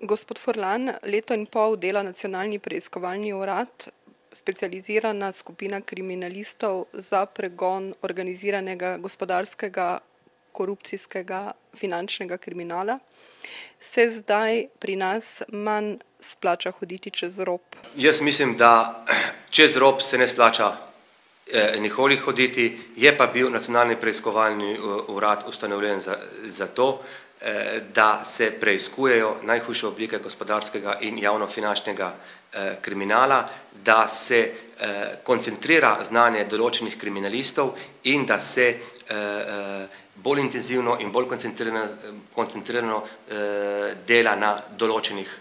Gospod Furlan, leto in pol dela Nacionalni preiskovalni urad, specializirana skupina kriminalistov za pregon organiziranega gospodarskega, korupcijskega, finančnega kriminala. Se zdaj pri nas manj splača hoditi čez rob? Jaz mislim, da čez rob se ne splača nikoli hoditi, je pa bil Nacionalni preiskovalni urad ustanovljen za to, da se preiskujejo najhujše oblike gospodarskega in javnofinančnega kriminala, da se koncentrira znanje določenih kriminalistov in da se bolj intenzivno in bolj koncentrirano dela na določenih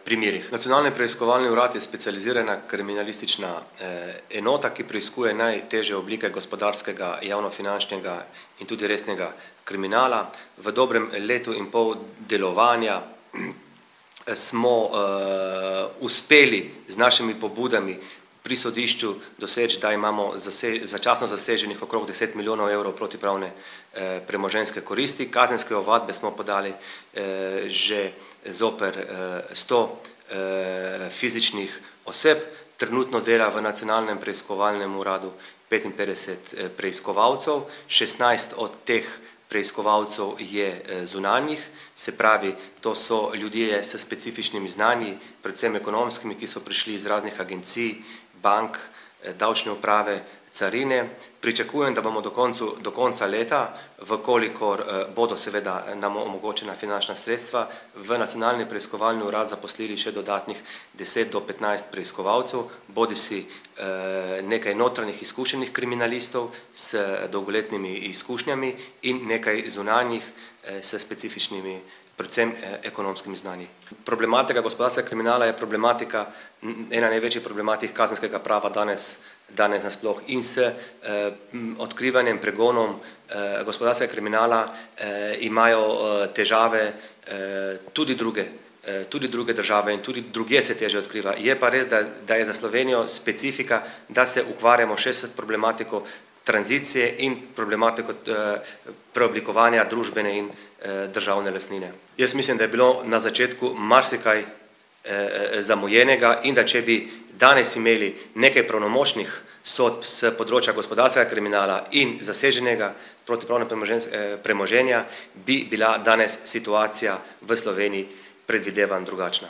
primerih. Nacionalni preiskovalni urad je specializirana kriminalistična enota, ki preiskuje najtežje oblike gospodarskega, javnofinančnega in tudi resnega kriminala. V dobrem letu in pol delovanja smo uspeli z našimi pobudami pri sodišču doseči, da imamo začasno zaseženih okrog 10 milijonov evrov protipravne premoženjske koristi. Kazenske ovadbe smo podali že zoper 100 fizičnih oseb. Trenutno dela v Nacionalnem preiskovalnem uradu 55 preiskovalcev, 16 od teh preiskovalcev je zunanjih, se pravi, to so ljudje s specifičnimi znanji, predvsem ekonomskimi, ki so prišli iz raznih agencij, bank, davčne uprave, carine. Pričakujem, da bomo do konca leta, vkolikor bodo seveda nam omogočena finančna sredstva, v Nacionalni preiskovalni urad zaposlili še dodatnih 10 do 15 preiskovalcev, bodisi nekaj notranjih izkušenih kriminalistov s dolgoletnimi izkušnjami in nekaj zunanjih s specifičnimi, predvsem ekonomskimi znanji. Problematika gospodarskega kriminala je problematika, ena največjih problematik kazenskega prava danes nasploh in s odkrivanjem, pregonom gospodarskega kriminala imajo težave tudi druge države in tudi drugje se težje odkriva. Je pa res, da je za Slovenijo specifika, da se ukvarjamo še s problematiko tranzicije in problematiko preoblikovanja družbene in državne lastnine. Jaz mislim, da je bilo na začetku marsikaj zamujenega in da če bi danes imeli nekaj pravnomočnih sodb s področja gospodarskega kriminala in zaseženega protipravnega premoženja, bi bila danes situacija v Sloveniji predvidevam drugačna.